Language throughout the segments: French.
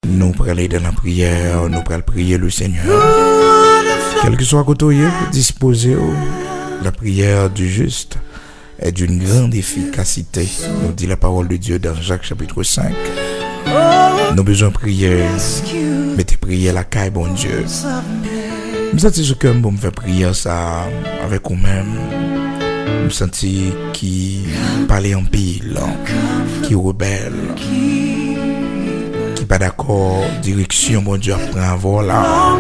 Nous pour aller dans la prière, nous pour prier le Seigneur. Quel que soit côté, disposez la prière du juste est d'une grande efficacité, nous dit la parole de Dieu dans Jacques chapitre 5. Nous avons besoin de prier, mettez prier la caille, bon Dieu. Je me sens que je me fais prier ça avec vous-même. Je me sens qui parle en pile, qui rebelle, qui pas d'accord, direction, bon Dieu, après avoir là.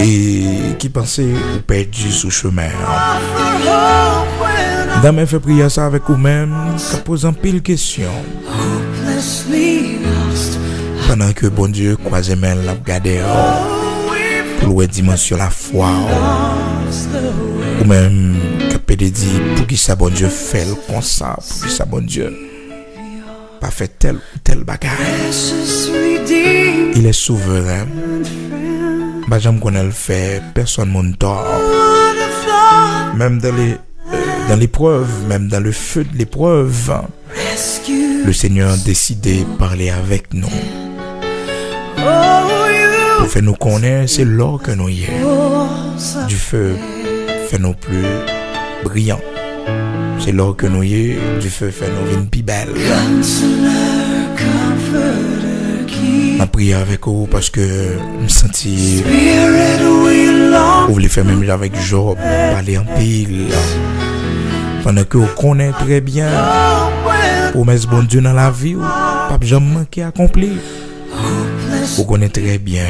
Et qui pensait ou perdu sous chemin. Dans mes fait prier ça avec vous-même, qui pose en pile question. Pendant que bon Dieu croise main la garder pour le dimension la foi. Ou même qui peut dire pour qui ça bon Dieu fait comme ça, pour qui ça bon Dieu pas fait tel bagarre. Il est souverain. Bah j'aime qu'on le fait, personne mon tort. Même dans l'épreuve, même dans le feu de l'épreuve, le Seigneur a décidé de parler avec nous. Pour faire nous connaître, c'est l'or que nous y est. Du feu fait nous plus brillants. C'est l'or que nous y est. Du feu fait nous une plus belle. Ma prière avec vous parce que je me sentis. Vous voulez faire même avec Job, parler en pile. Pendant que vous connaissez très bien, promesse bon Dieu dans la vie, pas jamais manqué accompli. Vous connaissez très bien.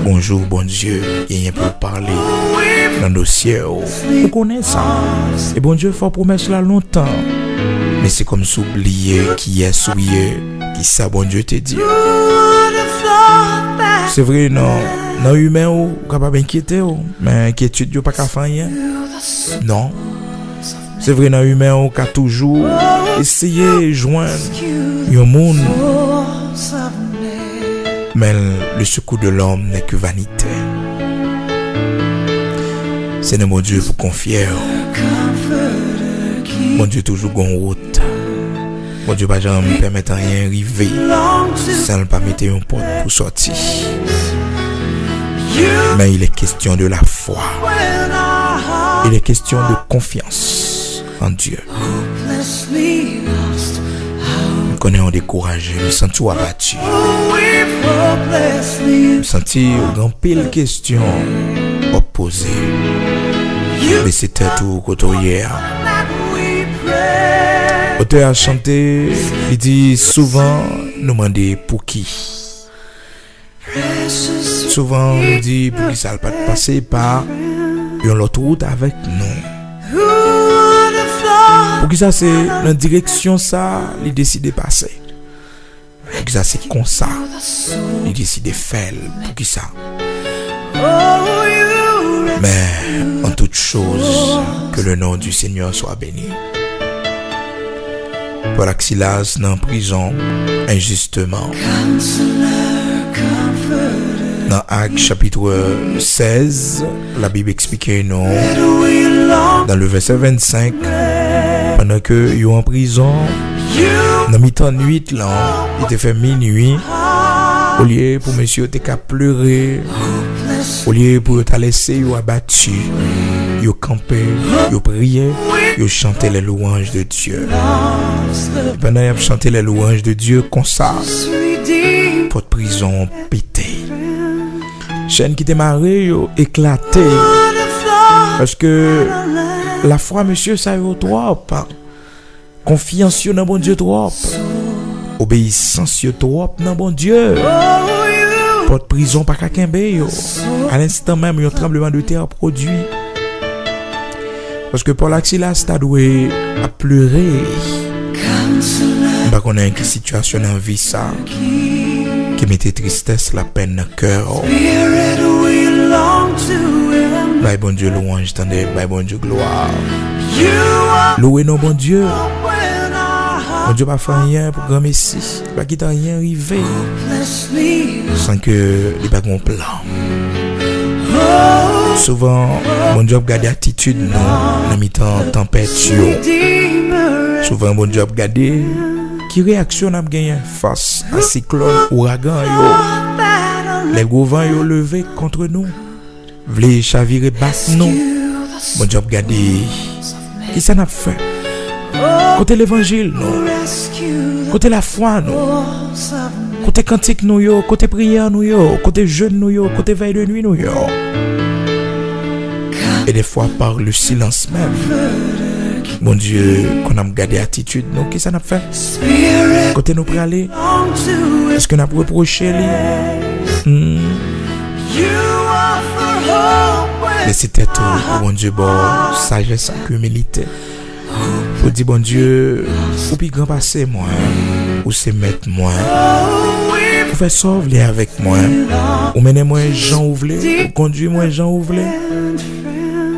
Bonjour, bon Dieu, il y a rien pour parler dans nos cieux. Vous connaissez ça. Et bon Dieu fait promesse là longtemps. Mais c'est comme s'oublier qui est souillé, qui ça bon Dieu te dit. C'est vrai, non humain ou capable d'inquiéter, mais inquiétude yo pas qu'à faire rien. Non. C'est vrai, non humain ou qu'a toujours essayé de joindre un monde. Mais le secours de l'homme n'est que vanité. C'est de mon Dieu pour confier. Mon Dieu toujours gon route. Mon Dieu pas jamais me permettre rien arriver sans ne pas mettre une porte pour sortir. Mais il est question de la foi. Il est question de confiance en Dieu. Nous connaissons découragé, nous sentons abattus. Nous sentons grand pile questions opposées. Mais c'était tout côté hier. L'auteur a chanté, il dit souvent, nous demandons pour qui. Souvent, on dit pour qui ça ne va pas passer par une autre route avec nous. Pour qui ça c'est dans direction ça, il décide de passer. Pour qui ça c'est comme ça, il décide de faire. Pour qui ça. Mais en toute chose, que le nom du Seigneur soit béni. Paul Silas dans prison injustement. Dans Actes chapitre 16, la Bible explique non. Dans le verset 25, pendant que ils sont en prison, dans mi-temps nuit là, il était fait minuit. Au lieu pour monsieur te qu'à pleurer, au lieu pour te laisser ou abattu, ils campaient, ils priaient, ils chantaient les louanges de Dieu. Et pendant qu'ils chantaient les louanges de Dieu comme ça, votre prison pété. Chaîne qui était marrée, éclaté. Parce que la foi, monsieur, ça y est trop. Confiance dans bon Dieu trop. Obéissance trop dans bon Dieu. Votre prison pas qu'à Kembe. À l'instant même, un tremblement de terre produit. Parce que Paul Silas t'a doué à pleurer. Bah qu'on a une situation dans la vie ça qui mettait tristesse, la peine dans le cœur. Bye bon Dieu louange, tendez, bye bon Dieu gloire. Louez nos bon Dieu. Bon Dieu pas fait rien pour grand Messie. Pas qu'il t'a rien arrivé. Sans que il pas un plan. Souvent, bon Dieu regarde l'attitude non, dans mi-temps tempête. Souvent bon Dieu regarde qui Qui réaction n'a gagné face à cyclone, ouragan yo. Les gouvernants yo levé contre nous. Vle chavirer battre nous. Bon Dieu regardez qui ça n'a fait. Côté l'évangile nous. Côté la foi nous. Côté cantique nous yo, côté prière nous yo, côté jeûne nous yo, côté veille de nuit nous yo. Et des fois par le silence même. Bon Dieu, qu'on a gardé attitude, nous, qui ça n'a fait? Côté nous pour aller, est-ce qu'on a reproché lui? Mais c'était tout, bon Dieu, bon, sagesse et humilité. Pour dire, bon Dieu, ou puis grand passer moi, ou c'est mettre moi, ou faire sauver avec moi, ou mener moi Jean Ouvlé, ou conduire moi Jean Ouvlé,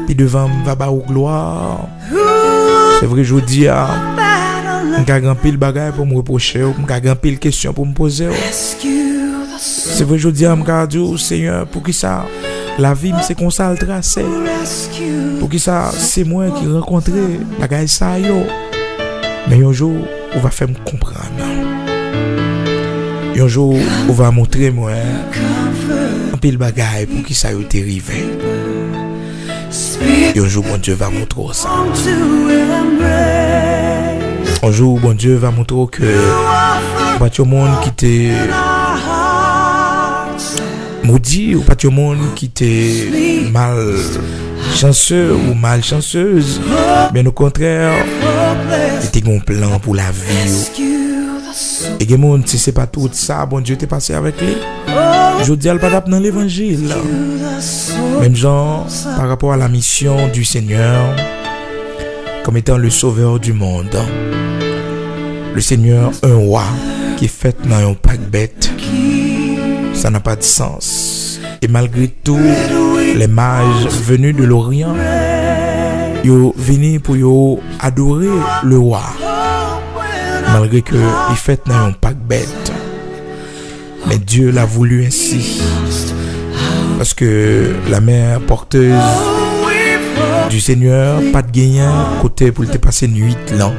puis devant va bas ou gloire. C'est vrai, je vous dis, je suis grand pile bagaille pour me reprocher, je suis grand pile question pour me poser. C'est vrai, je vous dis, je dis, Seigneur, pour qui ça, la vie, c'est comme ça le tracé. Pour qui ça, c'est moi qui rencontre bagaille ça, yo. Mais un jour, on va faire me comprendre. Un jour, on va montrer moi un pile bagaille pour qui ça yo t'est arrivé. Et un jour, bon Dieu va montrer ça. Un jour, bon Dieu va montrer que pas tout le monde qui t'est maudit ou pas tout le monde qui t'est mal chanceux ou mal chanceuse. Bien au contraire, il y a un plan pour la vie. Et il y a des gens, si ce n'est pas tout ça, bon Dieu t'est passé avec lui. Je dis, elle pas dans l'évangile. Même genre, par rapport à la mission du Seigneur, comme étant le sauveur du monde. Le Seigneur, un roi qui est fait dans un pack bête, ça n'a pas de sens. Et malgré tout, les mages venus de l'Orient, ils viennent pour adorer le roi. Malgré que il fait dans un pack bête. Mais Dieu l'a voulu ainsi. Parce que la mère porteuse du Seigneur, pas de gagnant, côté pour te passer 8 ans.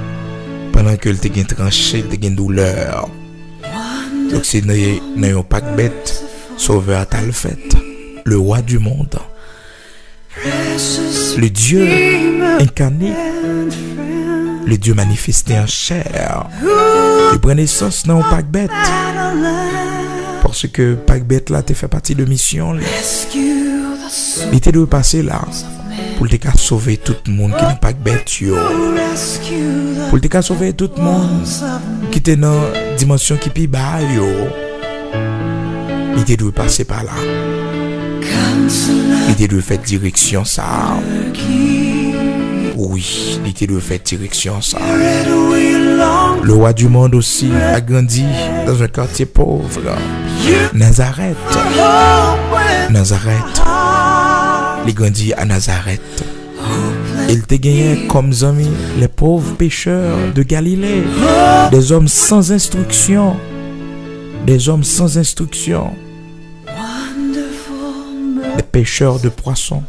Pendant que te gagne tranché, te gagne douleur. Donc c'est dans un pack bête, sauveur t'a le fait. Le roi du monde. Le Dieu incarné. Le Dieu manifesté en chair. Il prend naissance dans un pack bête. Parce que pack bête là, tu fait partie de mission. Il était de passer là. Pour te sauver tout le monde qui n'est pas bête. Pour te sauver tout le monde qui est dans la dimension qui est bas. Il était de passer par là. Il était de faire direction ça. Oui, il était de faire direction ça. Le roi du monde aussi a grandi dans un quartier pauvre. Nazareth. Nazareth. Il grandit à Nazareth. Il te gagné comme amis les pauvres pécheurs de Galilée. Des hommes sans instruction. Des hommes sans instruction. Des pêcheurs de poissons.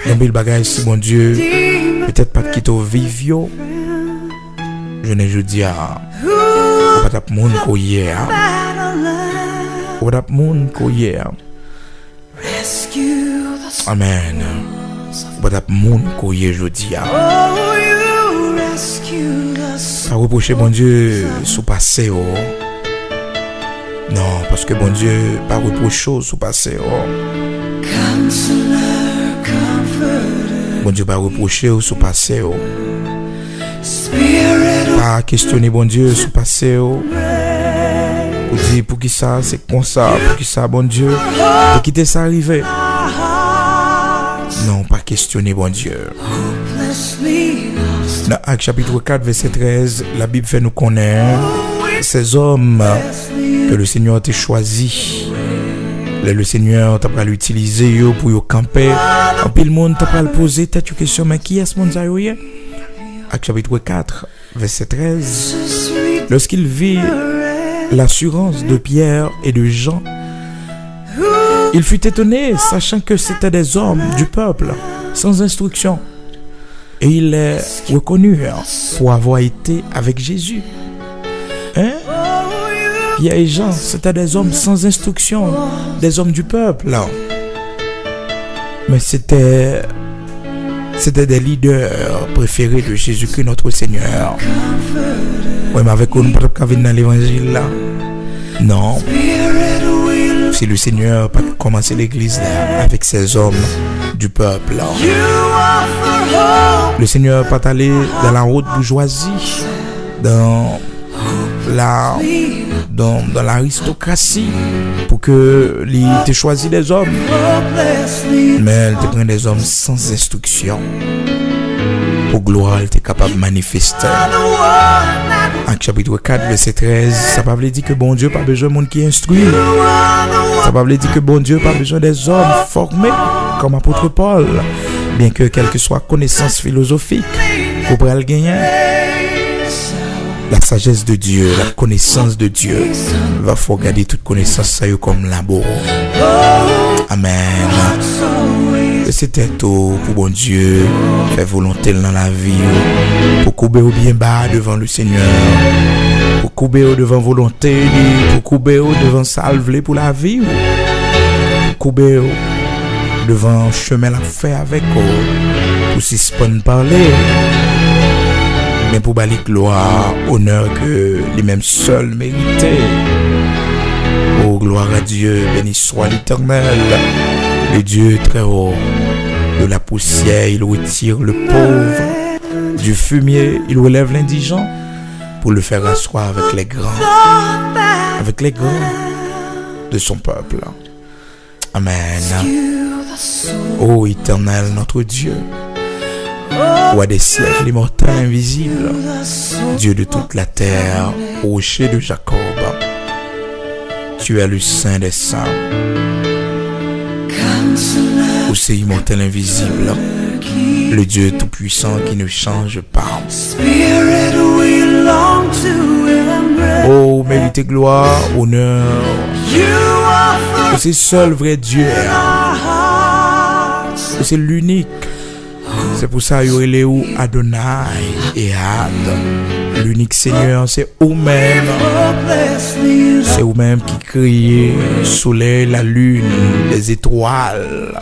Dans le bagage, si mon Dieu, peut-être pas quitter au vivio. Je ne veux dire, on va taper mon courrier. On va taper mon courrier. Amen. On va taper mon courrier, je dis. Pas reprocher mon Dieu sous passé. Non, parce que mon Dieu, pas reprocher sous passé. Bon Dieu, pas reprocher sous passé. Pas questionner bon Dieu sous passé. Pour dire pour qui ça, c'est comme ça, pour qui ça, bon Dieu, pour quitter ça arriver. Non, pas questionner bon Dieu. Dans Actes chapitre 4, verset 13, la Bible fait nous connaître ces hommes que le Seigneur t'a choisi. Le Seigneur t'a pas l'utiliser pour camper. En puis le monde t'a pas poser tête question, mais qui est ce monde ça? Actes chapitre 4, verset 13. Lorsqu'il vit l'assurance de Pierre et de Jean, il fut étonné, sachant que c'était des hommes du peuple, sans instruction. Et il est reconnu pour avoir été avec Jésus. Hein? Pierre et Jean, c'était des hommes sans instruction, des hommes du peuple. Là. Mais c'était des leaders préférés de Jésus-Christ, notre Seigneur. Oui, mais avec nous, pas de dans l'évangile là. Non. Si le Seigneur pas commencé l'église là, avec ces hommes du peuple là. Le Seigneur pas allé dans la haute bourgeoisie, dans l'aristocratie pour que il te choisi des hommes. Mais il te prend des hommes sans instruction. Pour gloire, il était capable de manifester. Acte chapitre 4, verset 13, ça ne veut pas dire que bon Dieu n'a pas besoin de monde qui instruit. Ça ne veut pas dire que bon Dieu n'a pas besoin des hommes formés comme apôtre Paul. Bien que quelle que soit connaissance philosophique, pour le gagner. La sagesse de Dieu, la connaissance de Dieu, va faut garder toute connaissance ça comme labo. Amen. C'était tout pour bon Dieu, faire volonté dans la vie, pour couper au bien bas devant le Seigneur, pour couper au devant volonté, pour couper au devant salve pour la vie, pour couper au devant chemin la fait avec eux, pour s'y parler. Mais pour balik gloire, honneur que les mêmes seuls méritaient. Oh, gloire à Dieu, béni soit l'Éternel, le Dieu très haut. De la poussière, il retire le pauvre. Du fumier, il relève l'indigent pour le faire asseoir avec les grands de son peuple. Amen. Oh, Éternel, notre Dieu. Roi des siècles, l'immortel invisible, Dieu de toute la terre, rocher de Jacob, tu es le Saint des saints. Aussi immortel invisible, le Dieu tout-puissant qui ne change pas. Oh, mérite gloire, honneur. C'est seul vrai Dieu. C'est l'unique. C'est pour ça qu'il y a eu Adonai et Ad. L'unique Seigneur, c'est vous-même. C'est vous-même qui créez le soleil, la lune, les étoiles,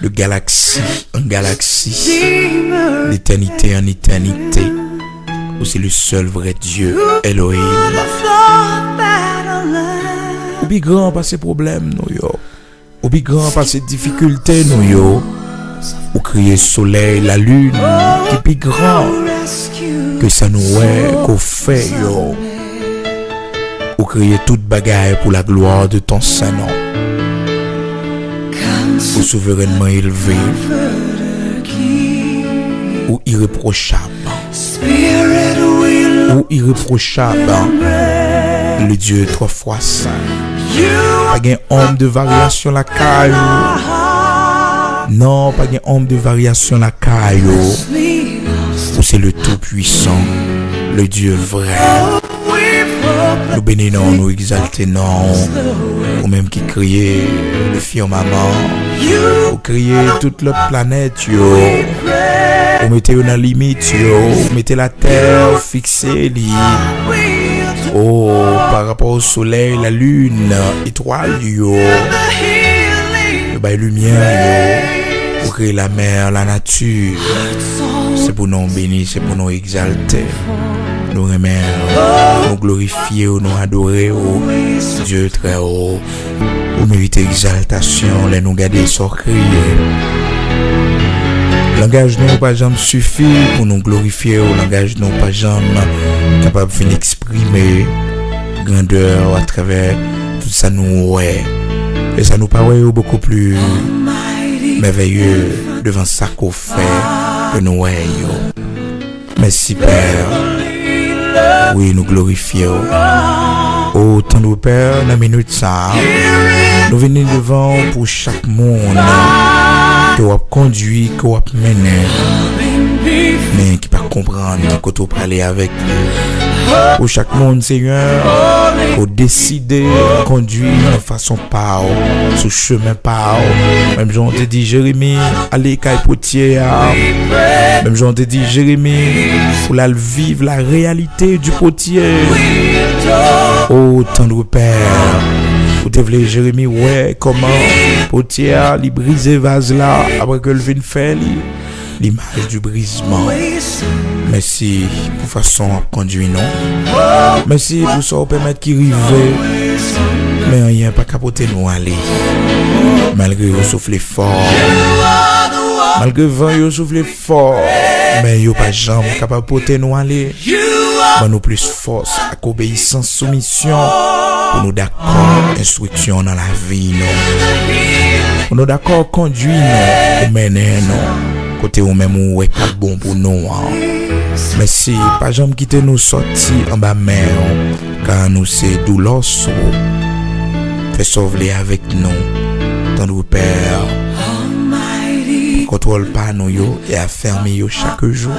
de galaxie en galaxie, d'éternité en éternité. C'est le seul vrai Dieu, Elohim. Ou bien grand par ces problèmes, nous yo. Ou bien grand par ces difficultés, nous yo. Ou crier soleil, la lune, qui est plus grand que ça nous est qu'on fait yo. Ou crier toute bagaille pour la gloire de ton Saint-Nom. Ou souverainement élevé, ou irréprochable, le Dieu 3 fois saint. Pas un homme de variation la caille. Non, pas un homme de variation la caille. Ou c'est le Tout-Puissant, le Dieu vrai. Nous bénissons, nous exaltons, ou même qui criait le firmament, ou crier toute l'autre planète, ou mettez dans la limite, ou mettez la terre fixée, oh, par rapport au soleil, la lune, étoile, la lumière, pour créer la mer, la nature. C'est pour nous bénir, c'est pour nous exalter. Nous remercions, nous glorifions, nous adorons, Dieu très haut. Vous méritez exaltation, les nous garder sans crier. Langage nous pas jamais suffit pour nous glorifier, langage nous pas jamais capable de exprimer grandeur à travers tout ça nous ouais. Et ça nous paraît beaucoup plus merveilleux devant ça qu'on fait que nous ouais. Merci Père. Oui, nous glorifions. Oh, tant de Père, dans la minute ça, nous venons devant pour chaque monde que vous conduit, que vous mené, mais qui ne peut pas comprendre que vous parlez avec lui. Pour chaque monde, Seigneur, Ou décider conduire de façon par sous chemin par. Même j'en te dit Jérémie, allez caille potier. Même j'en te dit Jérémie, pour la vivre la réalité du potier. Oh tendre Père, vous te voulez Jérémie, ouais, comment potier li briser vase là après que le vin fait l'image du brisement. Merci pour façon à conduire non. Merci pour ça permettre qu'il rive. Mais rien pas capoter nous aller. Malgré vous soufflez fort. Malgré vent vous soufflez fort. Mais yo pas jamais capable porter nous aller. Mais nous plus force, avec obéissance, soumission. Pour nous d'accord, instruction dans la vie non. Pour nous d'accord conduire nous, mener nous. Côté ou même ou est pas bon pour nous. Merci, pas jamais quitter nous sortir en bas mer, car nous c'est douleur. Fais sauver avec nous, tendre Père. Contrôle pas nous yo et afferme yo chaque jour.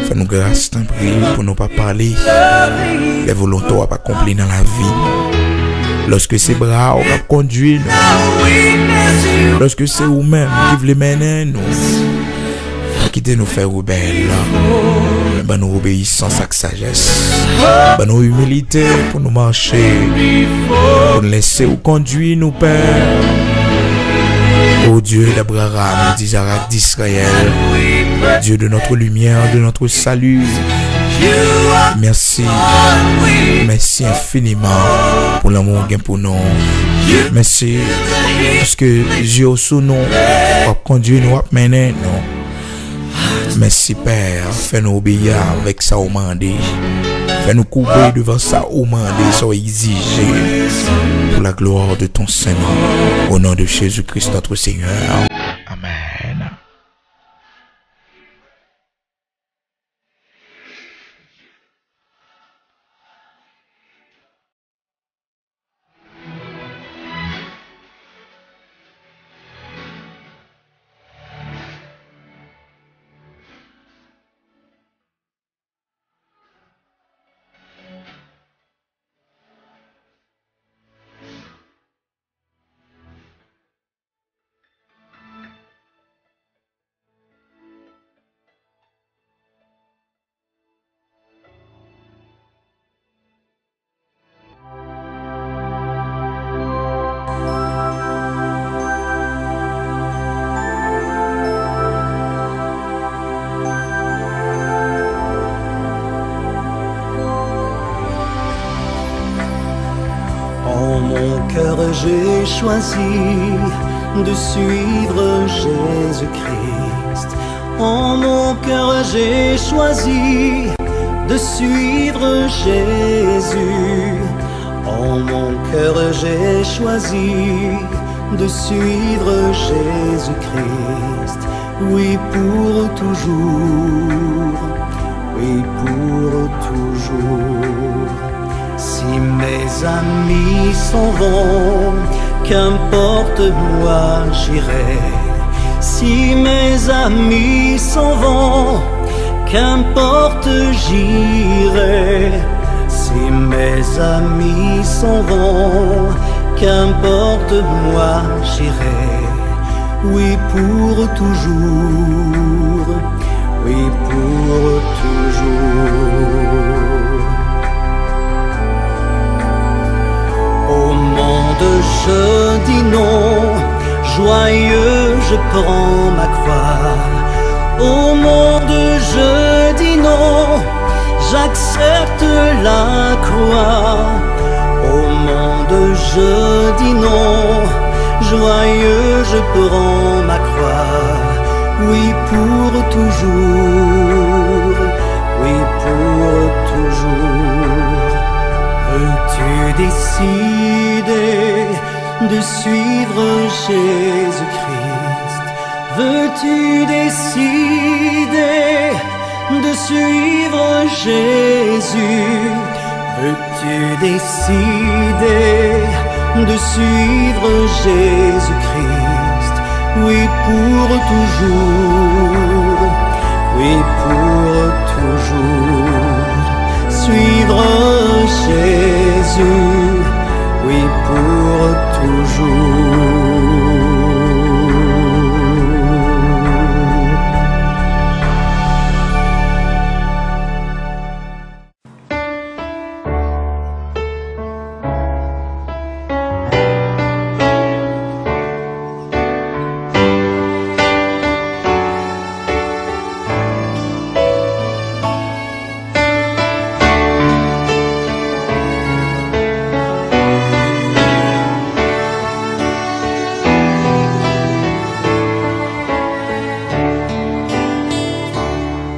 Fais-nous grâce tant pis pour nous pas parler. Les volontés à pas accomplir dans la vie. Lorsque c'est bras on conduit nous. Lorsque c'est vous-même qui voulez mener nous. Quittez nous faire rebelle. Ben nous obéissance avec sagesse. Ben nous humilité pour nous marcher. Pour nous laisser ou conduire nous Père. Ô Dieu d'Abraham, d'Isaac, d'Israël, Dieu de notre lumière, de notre salut, merci, merci infiniment pour l'amour qu'il y a pour nous. Merci parce que Dieu sous nous, pour conduire nous, pour mener nous. Merci Père, fais-nous obéir avec ça au mandé. Fais-nous couper devant ça au mandé, ça exigé. Pour la gloire de ton Saint-Nom, au nom de Jésus-Christ notre Seigneur. Amen. J'ai choisi de suivre Jésus-Christ. En mon cœur, j'ai choisi de suivre Jésus. En mon cœur, j'ai choisi de suivre Jésus-Christ. Oui, pour toujours. Oui, pour toujours. Si mes amis s'en vont, qu'importe moi j'irai. Si mes amis s'en vont, qu'importe j'irai. Si mes amis s'en vont, qu'importe moi j'irai. Oui pour toujours, oui pour toujours. Au monde je dis non, joyeux je prends ma croix. Au monde je dis non, j'accepte la croix. Au monde je dis non, joyeux je prends ma croix. Oui pour toujours, oui pour toujours. Veux-tu décider de suivre Jésus-Christ? Veux-tu décider de suivre Jésus? Veux-tu décider de suivre Jésus-Christ? Oui pour toujours, oui pour toujours. Suivre Jésus. toujours.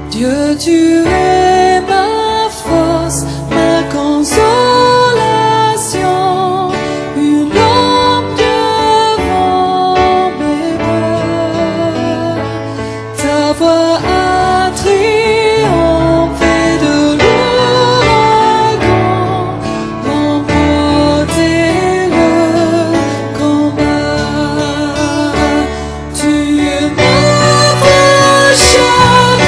Dieu, tu es ma force, ma consolation, une lampe devant mes pas. Ta voix a triomphé de l'ouragan, remporté le combat. Tu m'offres chaque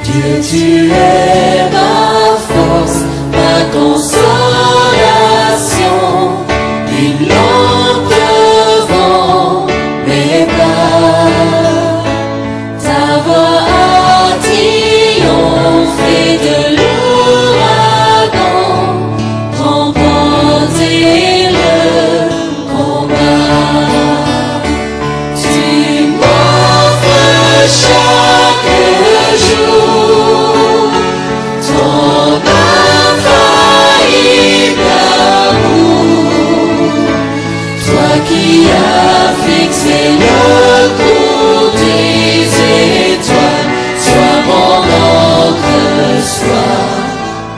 Dieu, tu es ma force, ma consolation, une lampe devant mes pas. Ta voix a triomphé de l'ouragan, remporté le combat. Tu m'offres chaque jour ton infaillible amour, toi qui as fixé le cours des étoiles, sois mon encre, sois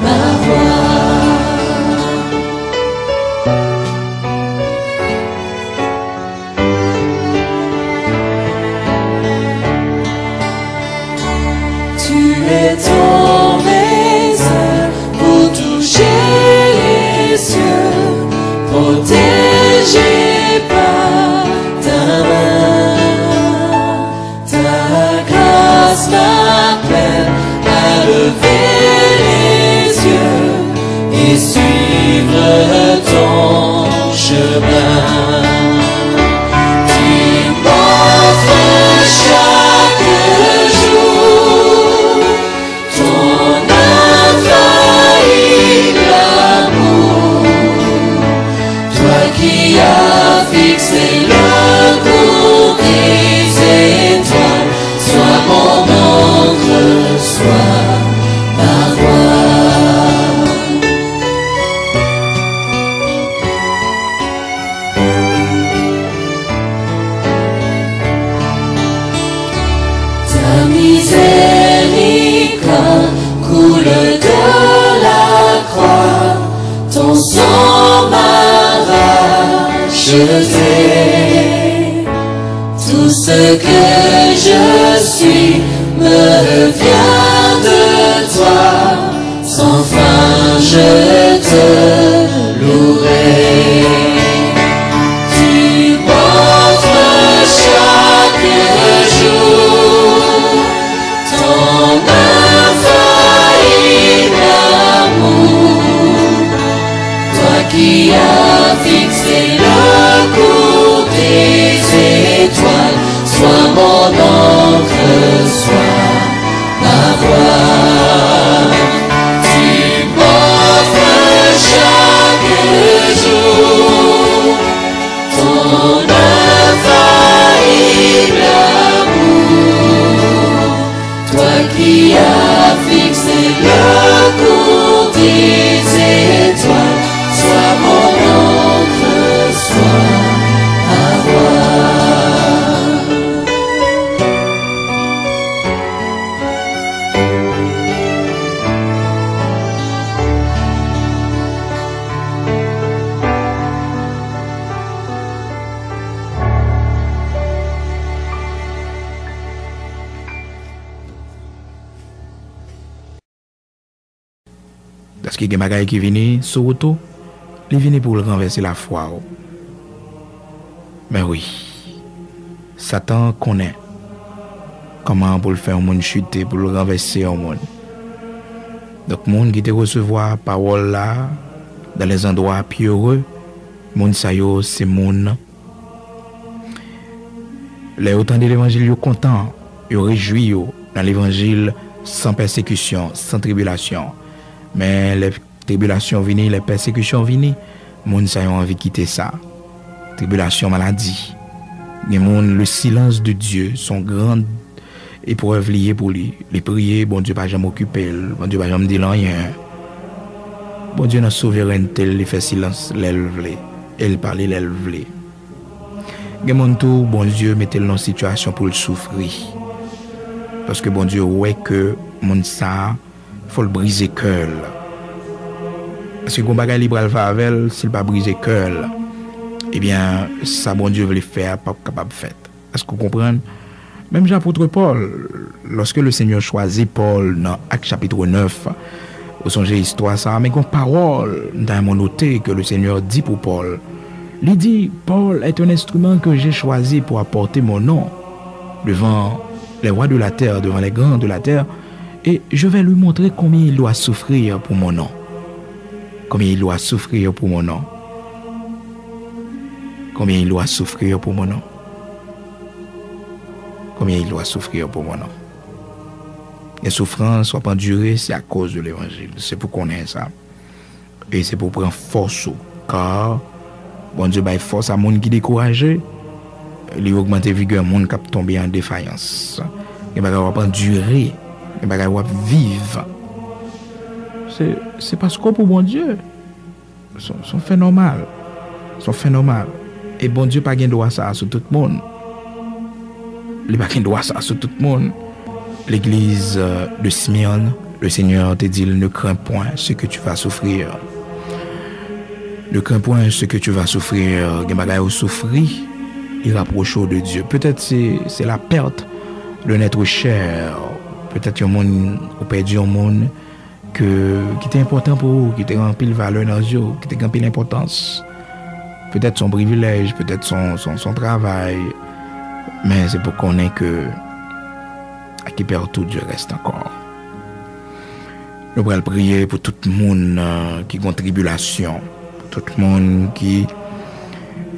ma voix. Tu es tombé pour toucher les cieux, protégé par ta main. Ta grâce m'appelle à lever les yeux et suivre ton chemin. Tu m'offres chaque jour ton infaillible amour, toi qui as fixé le cours des étoiles, sois mon encre, sois ma voix. Ta miséricorde coule de la croix, ton sang m'a racheté. Tout ce que je suis me vient de toi, sans fin je te louerai. Tu m'offres chaque jour ton infaillible amour, toi qui as fixé le cours des étoiles, sois mon encre, sois ma voix. Tu m'offres chaque jour ton infaillible amour, toi qui as fixé le cours des étoiles, sois mon encre, sois ma voix. Parce que les bagailles qui viennent sur auto, ils viennent pour le renverser la foi. Mais oui, Satan connaît comment pour le faire un monde chuter, pour le renverser un monde. Donc, monde qui te recevoir parole là, dans les endroits plus heureux, monde ça yo, c'est monde. Les autant de l'évangile, yo content, yo réjoui yo dans l'évangile sans persécution, sans tribulation. Mais les tribulations viennent, les persécutions viennent, monde ça yo envie de quitter ça. Tribulation, maladie. Les monde, le silence de Dieu, son grande épreuve liée pour lui. Les prier, bon Dieu pas jamais occupé, bon Dieu pas jamais dit rien. Bon Dieu dans souveraineté, il fait silence, l'élève, il parle, l'élève. Les monde tout, bon Dieu mettez dans situation pour le souffrir. Parce que bon Dieu ouais que monde ça faut le briser cœur. Parce que quand bagay libre al va avec, s'il pas briser cœur, eh bien ça bon Dieu veut le faire pas capable de faire. Est-ce que vous comprenez? Même l'apôtre Paul, lorsque le Seigneur choisit Paul dans Actes chapitre 9, vous songez l'histoire ça, mais une parole dans mon noté que le Seigneur dit pour Paul. Il dit, Paul est un instrument que j'ai choisi pour apporter mon nom devant les rois de la terre, devant les grands de la terre, et je vais lui montrer combien il doit souffrir pour mon nom. Combien il doit souffrir pour mon nom. Combien il doit souffrir pour mon nom. Combien il doit souffrir pour mon nom. Les souffrances soient pas endurées, c'est à cause de l'évangile. C'est pour qu'on ait ça. Et c'est pour prendre force. Car, bon Dieu, bah, force à monde qui découragé, il augmente la vigueur, monde qui tombe en défaillance. Il va pas endurer, il va vivre. C'est parce que pour bon Dieu, son fait normal. Son fait normal. Et bon Dieu pas gain droit ça sur tout le monde. Il pas gain droit ça sur tout le monde. L'église de Smyrne, le Seigneur te dit, ne crains point ce que tu vas souffrir. Ne crains point ce que tu vas souffrir. Les bagailles au souffrir, il rapproche de Dieu. Peut-être c'est la perte de notre cher. Peut-être un monde, ou perdu un monde qui était important pour vous, qui était rempli de valeur dans Dieu, qui était rempli d'importance. Peut-être son privilège, peut-être son travail. Mais c'est pour qu'on ait que à qui perd tout, Dieu reste encore. Nous allons prier pour tout le monde qui est en tribulation, tout le monde qui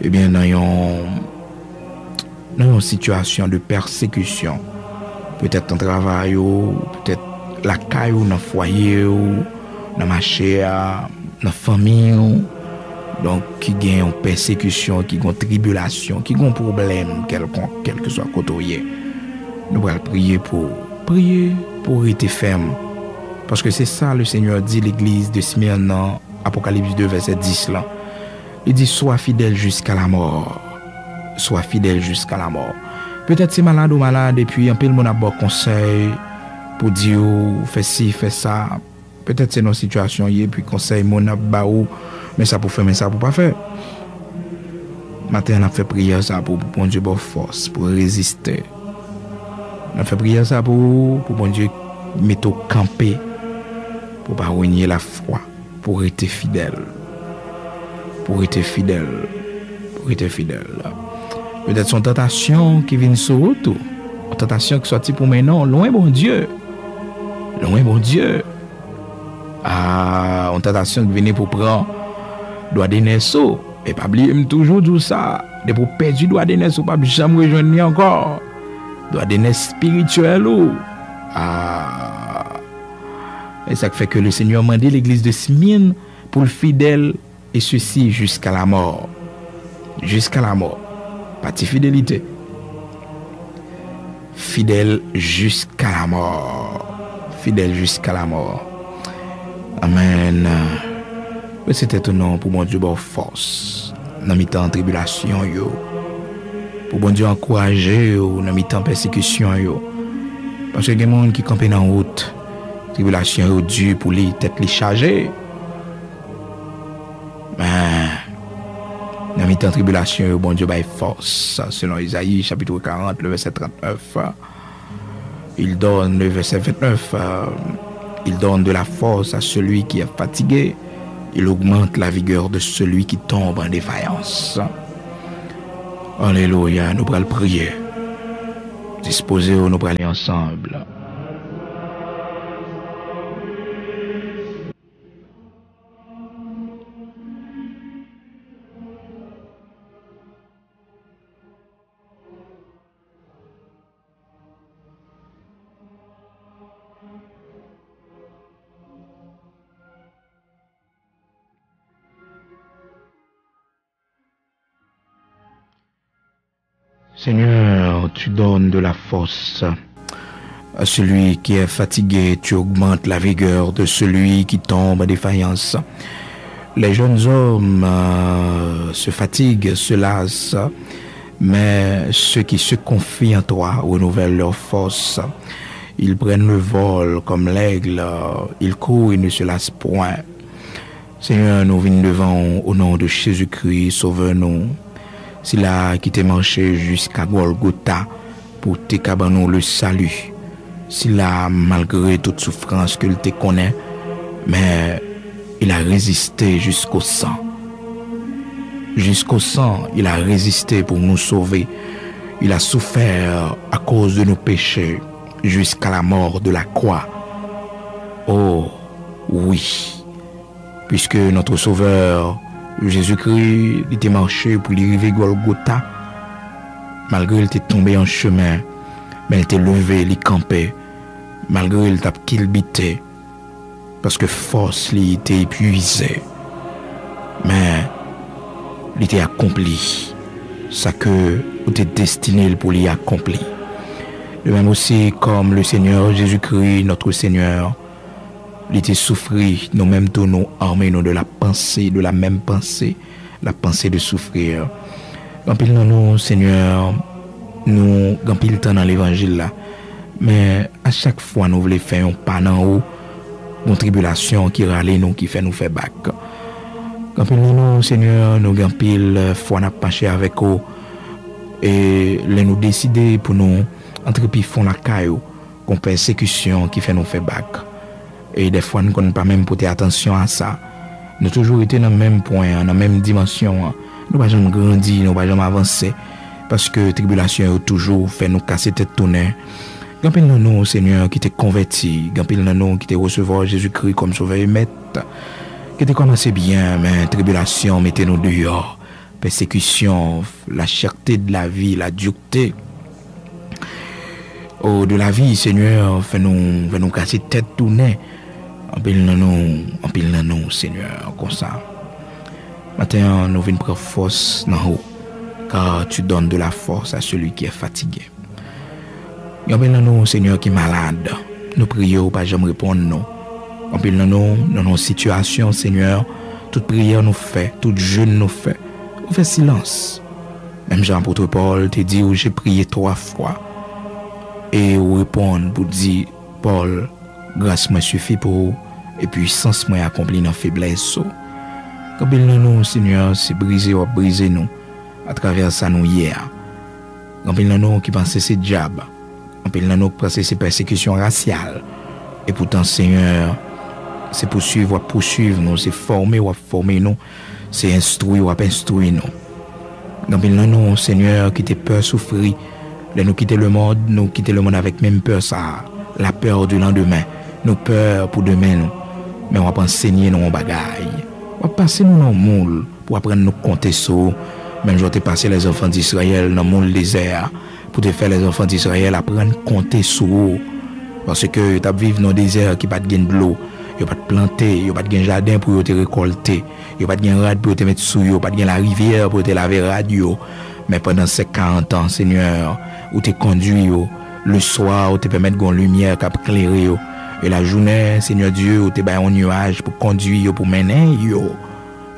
est bien dans une situation de persécution. Peut-être dans le travail, peut-être la caille, dans le foyer, dans le marché, dans la famille. Donc, qui gagne une persécution, qui gagne une tribulation, qui gagne un problème, quel que soit côté. Nous allons prier pour être ferme. Parce que c'est ça le Seigneur dit l'église de Smyrne dans Apocalypse 2, verset 10 là. Il dit, sois fidèle jusqu'à la mort. Sois fidèle jusqu'à la mort. Peut-être c'est malade ou malade, et puis un peu le monde a bon conseil pour dire, fais ci, fais ça. Peut-être c'est nos situations, et puis conseil, mon a baou, mais ça pour faire, mais ça pour pas faire. Matin, on a fait prière ça pour bon Dieu bonne force, pour résister. On a fait prière ça pour bon Dieu mettre au camper, pour pas renier la foi, pour être fidèle. Pour être fidèle. Pour être fidèle. Peut-être son tentation qui vient sur autour. Une tentation qui sortit pour maintenant, loin bon Dieu. Loin bon Dieu. Une tentation qui vient pour prendre doit des naisseaux. Et pas oublier toujours tout ça. De pour perdre doit des naisseaux, pas jamais rejoindre encore. Doit des naisses spirituelles. Et ça fait que le Seigneur m'a dit l'église de Smyrne pour le fidèle et ceci jusqu'à la mort. Jusqu'à la mort. Pas de fidélité. Fidèle jusqu'à la mort. Fidèle jusqu'à la mort. Amen. C'est étonnant pour mon Dieu bonne force. Dans mi-temps tribulation yo. Pour bon Dieu encourager yo dans mi-temps persécution yo. Parce que il y a des gens qui campent en route. Tribulation yo dur pour les têtes les charger. Mais dans mi-temps tribulation, bon Dieu baille force. Selon Isaïe, chapitre 40, le verset 39, il donne le verset 29. Il donne de la force à celui qui est fatigué. Il augmente la vigueur de celui qui tombe en défaillance. Alléluia, nous allons prier. Disposez-vous, nous allons aller ensemble. Seigneur, tu donnes de la force à celui qui est fatigué, tu augmentes la vigueur de celui qui tombe en défaillance. Les jeunes hommes se fatiguent, se lassent, mais ceux qui se confient en toi renouvellent leur force. Ils prennent le vol comme l'aigle, ils courent et ne se lassent point. Seigneur, nous venons devant au nom de Jésus-Christ, sauve-nous. C'est là qui t'est marché jusqu'à Golgotha pour te cabanon le salut. C'est là, malgré toute souffrance qu'il te connaît, mais il a résisté jusqu'au sang. Jusqu'au sang, il a résisté pour nous sauver. Il a souffert à cause de nos péchés jusqu'à la mort de la croix. Oh, oui, puisque notre Sauveur, Jésus-Christ, il était marché pour arriver à Golgotha. Malgré il était tombé en chemin, mais il était levé, il campé. Malgré il t'a kilbité, parce que force il était épuisé. Mais il était accompli. Ça que il était destiné pour l'y accomplir. De même aussi comme le Seigneur Jésus-Christ, notre Seigneur, il était souffri, nous-mêmes tous nous armés nous de la pensée, de la même pensée, la pensée de souffrir. Quand il nous, Seigneur, nous, quand il temps dans l'évangile là, mais à chaque fois nous voulons faire un pas en haut, une tribulation qui râle nous, qui fait nous faire bac. Quand il nous, Seigneur, nous quand il fois n'a penché avec eux et nous décider pour nous entreprendre font la caillou, qu'on persécution qui fait nous faire bac. Et des fois, nous ne connaissons pas même porter attention à ça. Nous avons toujours été dans le même point, dans la même dimension. Nous n'avons jamais grandi, nous n'avons jamais avancé. Parce que la tribulation a toujours fait nous casser tête tournée. Gampil nous, Seigneur, qui t'es converti. Gampil nous, qui t'es recevoir Jésus-Christ comme sauveur et maître. Qui t'es commencé bien, mais la tribulation, mettez-nous dehors. Persécution, la cherté de la vie, la dureté. Oh, de la vie, Seigneur, fais-nous casser tête tournée. En pile nous, Seigneur, comme ça. Maintenant, nous venons prendre force dans haut, car tu donnes de la force à celui qui est fatigué. En pile nous, Seigneur, qui est malade, nous prions, pas jamais répondre non. En pile nous, dans nos situations, Seigneur, toute prière nous fait, toute jeûne nous fait, on fait silence. Même Jean-Apôtre Paul te dit où j'ai prié 3 fois. Et on répond pour dire, Paul, grâce me suffit pour vous, et puissance m'a accompli dans faiblesse. Quand il nous, Seigneur, c'est briser ou briser nous, à travers ça nous hier. Quand il nous qui pense c'est diable, quand il nous pense c'est persécution raciale, et pourtant, Seigneur, c'est poursuivre nous, c'est former nous, c'est instruire nous. Quand il nous, Seigneur, qui te peur souffrir, nous quitter le monde avec même peur ça, la peur du lendemain, nous peur pour demain nous. Mais on va pas enseigner nos bagailles. On va passer nous dans le monde pour apprendre nous compter sur. Même je vais passer les enfants d'Israël dans le monde désert pour te faire les enfants d'Israël apprendre à compter sur. Parce que tu vivre dans le désert qui pas de l'eau, il pas de planter, il pas de jardin pour te récolter, il pas de rad pour te mettre sous, il pas de la rivière pour te laver radio. Mais pendant ces 40 ans, Seigneur, où tu conduis, le soir, où tu permets de lumière qui éclairer, et la journée, Seigneur Dieu, où tu as un nuage pour conduire, pour mener,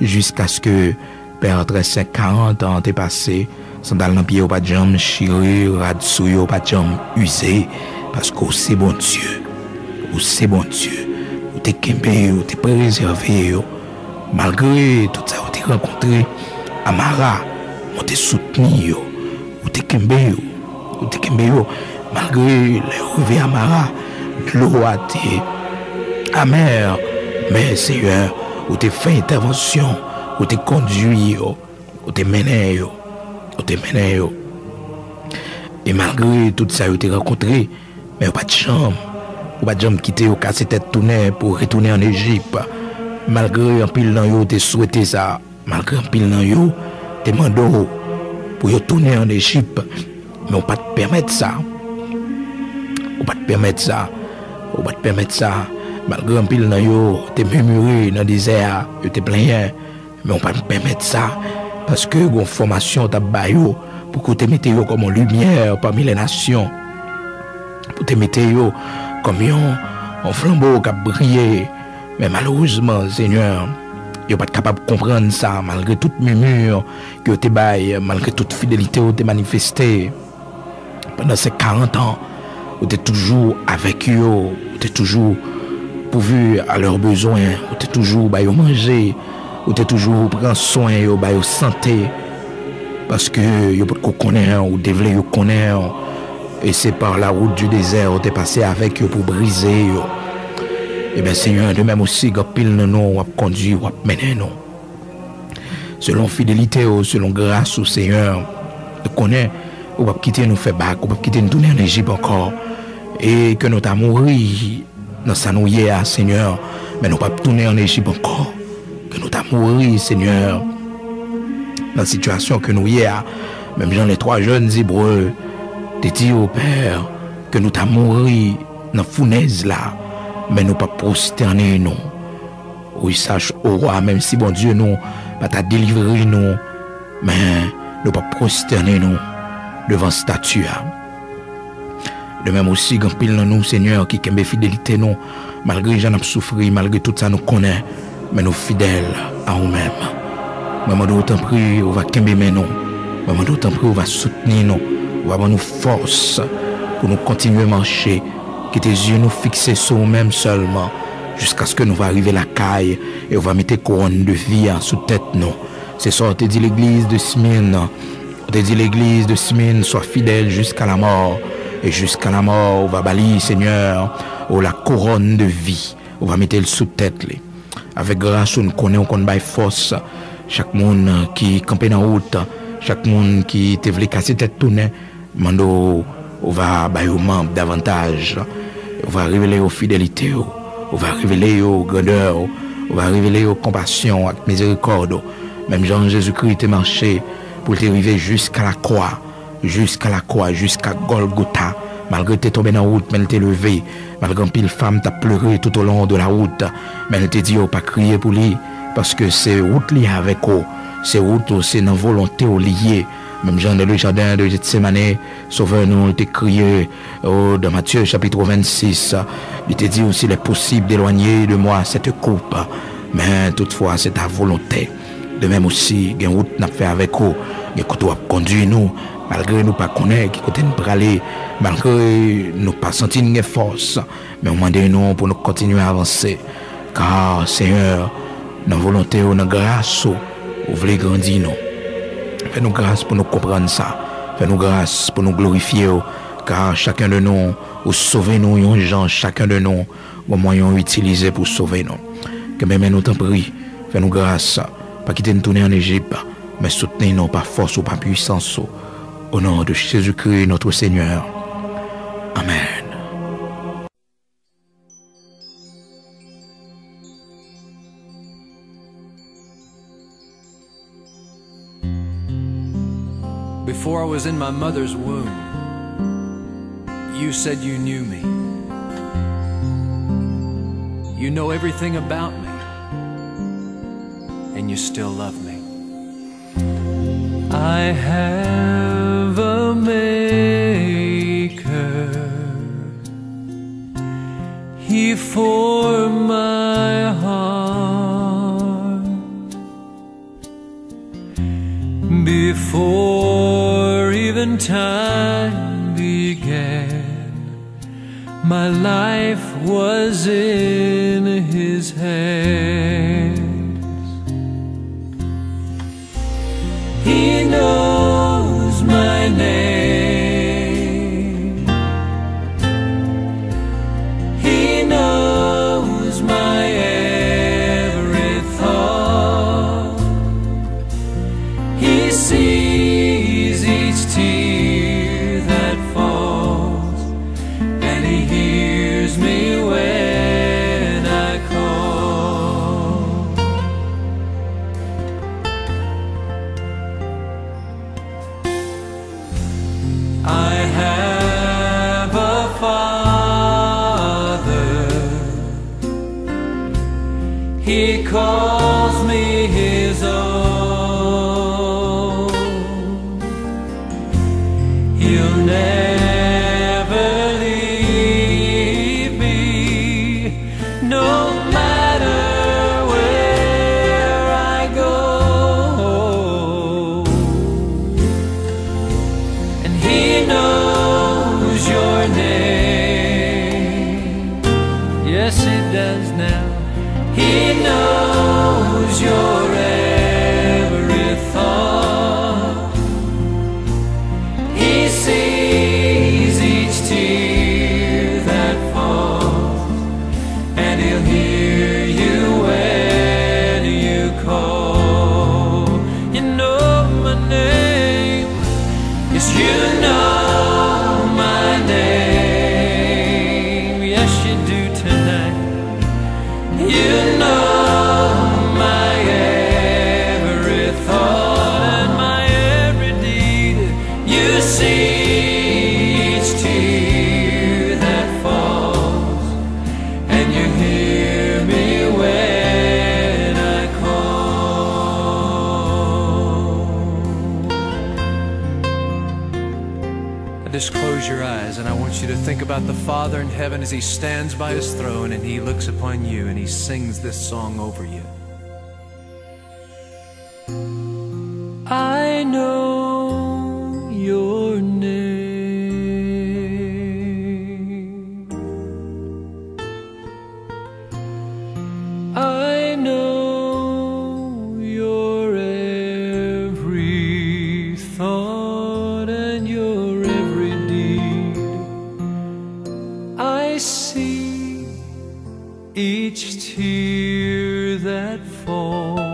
jusqu'à ce que, Père, après ces 40 ans, tu es passé, sandal dans pied, pas de jambes chirées, rad sous, pas de jambes usées, parce que c'est bon Dieu, où tu es kembé, où tu es préservé, malgré tout ça, où tu es rencontré, Amara, où tu es soutenu, où tu es kembé, malgré les revers Amara, l'eau a été amer. Mais Seigneur, où t'es fait intervention, où t'es conduit, où t'es mené, où t'es mené. Et malgré tout ça, où t'es rencontré, mais pas de chambre. Ou pas de jambe quitter au casser tête tourner pour retourner en Égypte. Malgré un pile dans yo, t'es souhaité ça. Malgré un pile dans yo, t'es mandé pour yo tourner en Égypte. Mais on pas te permettre ça. On pas te permettre ça. On pas te permettre ça. Malgré un pile dans yo, t'es murmuré dans le désert, yo t'es plein. Mais on pas te permettre ça. Parce que une formation t'a baillé pour que tu mettes yo comme une lumière parmi les nations. Pour te mettre yo comme un flambeau qui a brillé. Mais malheureusement, Seigneur, yo pas capable de comprendre ça, malgré toute murmure que tu baille, malgré toute fidélité que tu manifestée. Pendant ces 40 ans, tu es toujours avec eux, tu es toujours pourvu à leurs besoins, tu es toujours bah, manger, tu es toujours prendre soin de santé. Parce que vous pouvez connaître, ou devez connaître. Et c'est par la route du désert où tu es passé avec eux pour briser. Et bien Seigneur, de même aussi, quand pile nous, on conduit, on mener nous. Selon fidélité, selon grâce au Seigneur, tu connais, on va quitter nous faire bac, on va quitter nous tourner en Égypte encore. Et que nous t'avons mouru dans sa nouille, Seigneur, mais nous pas tourner en Égypte encore. Que nous t'avons mouru, Seigneur, dans la situation que nous y a, même dans les 3 jeunes Hébreux, t'es dit au Père que nous t'avons mouru dans la fournaise là, mais nous pas prosterner nous. Oui, sache au roi, même si bon Dieu nous pas t'a délivré nous, mais nous pas prosterner nous devant statue. De même aussi, quand pile dans nous, Seigneur, qui aime fidélité nous, malgré j'en ai souffert, malgré tout ça nous connaît, mais nous fidèles à nous-mêmes. Maman d'autant prie, on va aimer nous. Maman d'autant prie, on va soutenir nous. On va avoir nous force pour nous continuer à marcher. Que tes yeux nous fixés sur nous-mêmes seulement. Jusqu'à ce que nous va arriver à la caille et on va mettre couronne de vie sous tête nous. C'est ça, on te dit l'église de Smyrne. On te dit l'église de Smyrne, sois fidèle jusqu'à la mort. Et jusqu'à la mort, on va balayer, Seigneur, la couronne de vie. On va mettre le sous tête. Avec grâce, on nous connaît, on connaît force. Chaque monde qui campait dans la route, chaque monde qui te voulait casser tête tournée, mando, on va bailler aux membres davantage. On va révéler aux fidélités, on va révéler aux grandeurs, on va révéler aux compassions, à miséricorde. Même Jean Jésus-Christ est marché pour t'arriver jusqu'à la croix, jusqu'à Golgotha. Malgré que tu es tombé dans la route, mais elle t'est levé. Malgré que pile femme t'a pleuré tout au long de la route, mais elle t'a dit, pas crier pour lui. Parce que c'est route liée avec eux. C'est route, c'est dans volonté liée. Même Jean de le jardin de Gethsémane, Sauveur nous t'a crié dans Matthieu chapitre 26. Il t'a dit aussi, il est possible d'éloigner de moi cette coupe. Mais toutefois, c'est ta volonté. De même aussi, il y a une route n'a fait avec eux. Il y a côté conduit nous, malgré nous pas connaître, qui côté nous aller, malgré nous pas sentir une force. Mais on demande nous pour nous continuer à avancer. Car, Seigneur, dans volonté ou dans grâce, vous voulez grandir nous. Fais-nous grâce pour nous comprendre ça. Fais-nous grâce pour nous glorifier. Car chacun de nous, ou sauver nous, yon gens, chacun de nous, au moyen utilisé pour sauver nous. Que même nous t'en prie, fais-nous grâce, pas quitter nous tourner en Égypte, mais soutenez-nous par force ou par puissance. Au nom de Jésus-Christ, notre Seigneur. Amen. Before I was in my mother's womb, you said you knew me. You know everything about me, and you still love me. I have a maker. He formed my heart before even time began. My life was in His hands. He knows my name. He knows my He calls me his own. He'll never leave me, no matter where I go. And he knows your name. Yes, he does now. He knows your every thought. He sees each tear that falls, and he'll hear you when you call. You know my name. Yes, you know my name. Yes, you do tonight. You know my every thought and my every deed. You see each tear that falls, and you hear me when I call. Just close your eyes, and I want you to think about the Father in heaven as He stands by His throne and He looks upon you and He sings this song over you. I know your name. I know your every thought and your every deed. I see each tear that falls,